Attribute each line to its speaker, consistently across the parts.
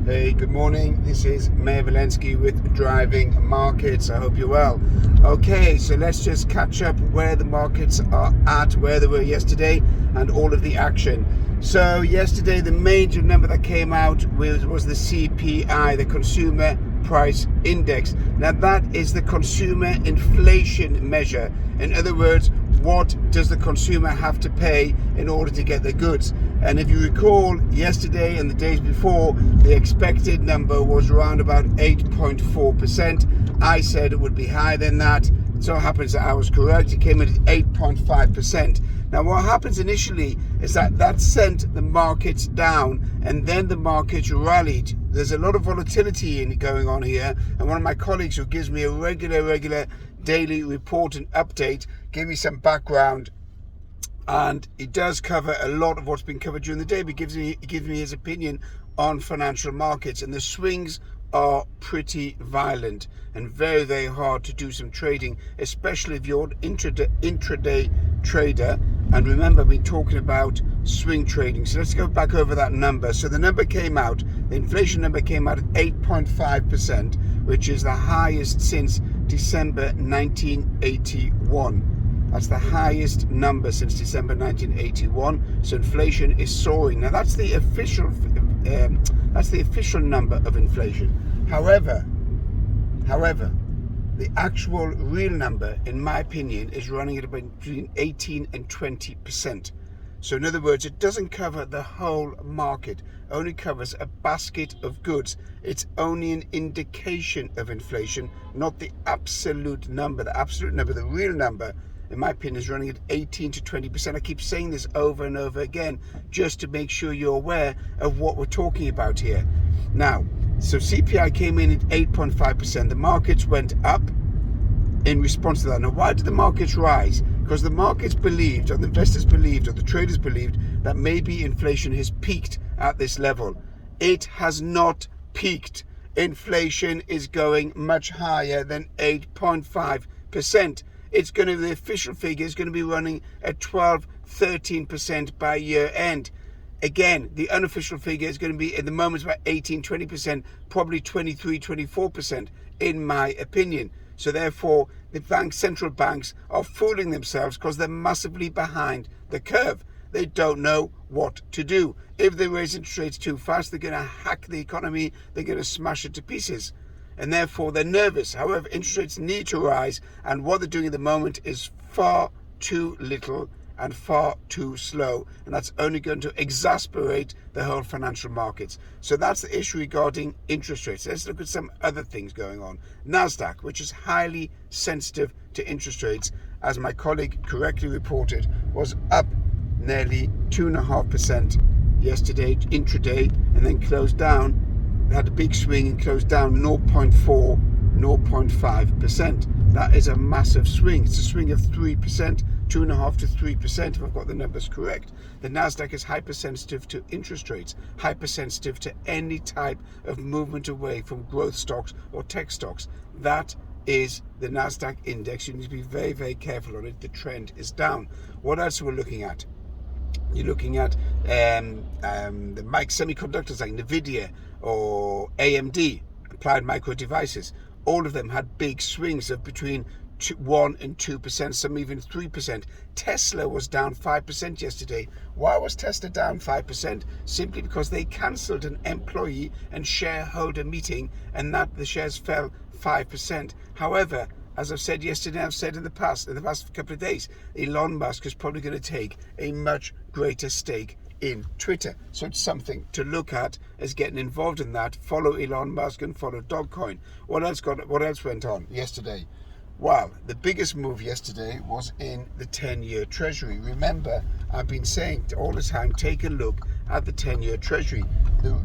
Speaker 1: Hey, good morning. This is Mayor Valensky with Driving Markets. I hope you're well. Okay, so let's just catch up where the markets are at, where they were yesterday, and all of the action. So yesterday, the major number that came out was the CPI, the Consumer Price Index. Now that is the consumer inflation measure. In other words, what does the consumer have to pay in order to get the goods? And if you recall, yesterday and the days before, the expected number was around about 8.4%. I said it would be higher than that. It so happens that I was correct. It came in at 8.5%. Now what happens initially is that sent the markets down, and then the markets rallied. There's a lot of volatility going on here, and one of my colleagues who gives me a regular daily report and update gave me some background, and it does cover a lot of what's been covered during the day, but he gives me his opinion on financial markets, and the swings are pretty violent and very hard to do some trading, especially if you're an intraday trader. And remember, I've been talking about swing trading. So let's go back over that number. So the number came out, the inflation number came out at 8.5%, which is the highest since December 1981. That's the highest number since December 1981. So inflation is soaring. Now that's the official number of inflation. However, the actual real number, in my opinion, is running at about between 18 and 20%. So in other words, it doesn't cover the whole market, only covers a basket of goods. It's only an indication of inflation, not the absolute number. The absolute number, the real number, in my opinion, is running at 18 to 20%. I keep saying this over and over again, just to make sure you're aware of what we're talking about here. Now, so CPI came in at 8.5%. The markets went up in response to that. Now, why did the markets rise? Because the markets believed, or the investors believed, or the traders believed, that maybe inflation has peaked at this level. It has not peaked. Inflation is going much higher than 8.5%. It's going to, the official figure is going to be running at 12-13% by year end. Again, the unofficial figure is going to be at the moment about 18-20%, probably 23-24%, in my opinion. So therefore, the central banks are fooling themselves because they're massively behind the curve. They don't know what to do. If they raise interest rates too fast, they're going to hack the economy. They're going to smash it to pieces. And therefore, they're nervous. However, interest rates need to rise. And what they're doing at the moment is far too little and far too slow, and that's only going to exasperate the whole financial markets. So that's the issue regarding interest rates. Let's look at some other things going on. Nasdaq, which is highly sensitive to interest rates, as my colleague correctly reported, was up nearly 2.5% yesterday intraday, and then closed down. It had a big swing and closed down 0.5%. That is a massive swing. It's a swing of 3%, 2.5% to 3%, if I've got the numbers correct. The Nasdaq is hypersensitive to interest rates, hypersensitive to any type of movement away from growth stocks or tech stocks. That is the Nasdaq index. You need to be very careful on it. The trend is down. What else are we looking at? You're looking at the semiconductors like NVIDIA or AMD, Applied Micro Devices. All of them had big swings of between 1% and 2%, some even 3%. Tesla was down 5% yesterday. Why was Tesla down 5%? Simply because they cancelled an employee and shareholder meeting, and that the shares fell 5%. However, as I've said yesterday, I've said in the past couple of days, Elon Musk is probably going to take a much greater stake in Twitter. So it's something to look at as getting involved in that. Follow Elon Musk and follow Dogecoin. What else went on yesterday? Well, the biggest move yesterday was in the 10-year Treasury. Remember, I've been saying all the time, take a look at the 10-year Treasury. The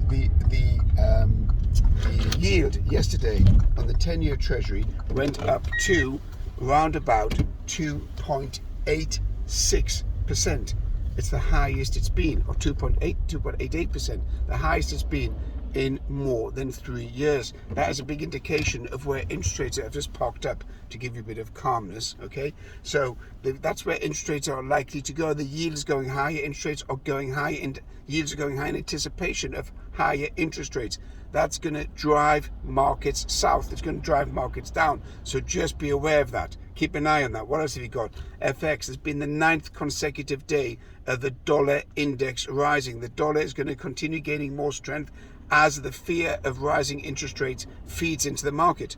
Speaker 1: yield yesterday on the 10-year Treasury went up to around about 2.86%. It's the highest it's been, or 2.88%, the highest it's been in more than 3 years. That is a big indication of where interest rates have just popped up, to give you a bit of calmness. Okay, so that's where interest rates are likely to go. The yield is going higher, interest rates are going high, and yields are going high in anticipation of higher interest rates. That's going to drive markets south. It's going to drive markets down. So just be aware of that. Keep an eye on that. What else have you got? FX has been the 9th consecutive day of the dollar index rising. The dollar is going to continue gaining more strength as the fear of rising interest rates feeds into the market.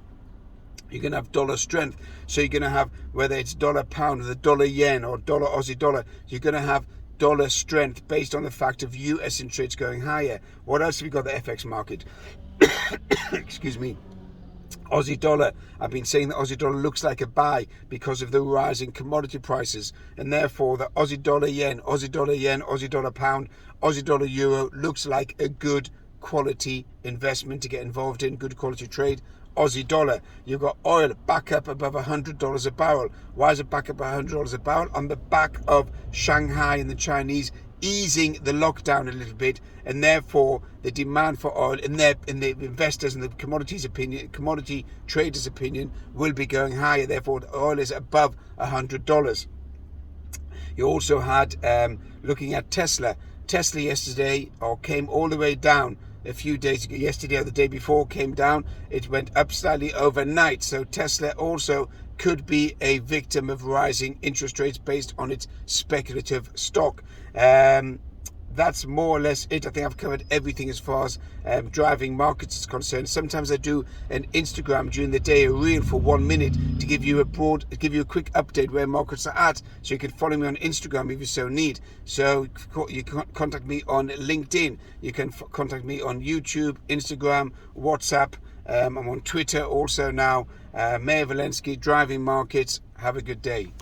Speaker 1: You're going to have dollar strength. So you're going to have, whether it's dollar pound or the dollar yen or dollar Aussie dollar, you're going to have dollar strength based on the fact of US interest rates going higher. What else have we got? The FX market. Excuse me. Aussie dollar. I've been saying that Aussie dollar looks like a buy because of the rising commodity prices, and therefore the Aussie dollar yen, Aussie dollar yen, Aussie dollar pound, Aussie dollar euro looks like a good quality investment to get involved in, good quality trade. Aussie dollar. You've got oil back up above $100 a barrel. Why is it back up $100 a barrel? On the back of Shanghai and the Chinese easing the lockdown a little bit, and therefore the demand for oil in the investors and the commodity traders' opinion will be going higher. Therefore, the oil is above $100. You also had looking at Tesla. Tesla yesterday came all the way down. A few days ago, yesterday or the day before, came down. It went up slightly overnight. So Tesla also could be a victim of rising interest rates based on its speculative stock. That's more or less it. I think I've covered everything as far as driving markets is concerned. Sometimes I do an Instagram during the day, a reel for 1 minute, to give you a quick update where markets are at, so you can follow me on Instagram if you so need. So you can contact me on LinkedIn, you can contact me on YouTube, Instagram, WhatsApp. I'm on Twitter also now. Mayor Valensky, driving markets. Have a good day.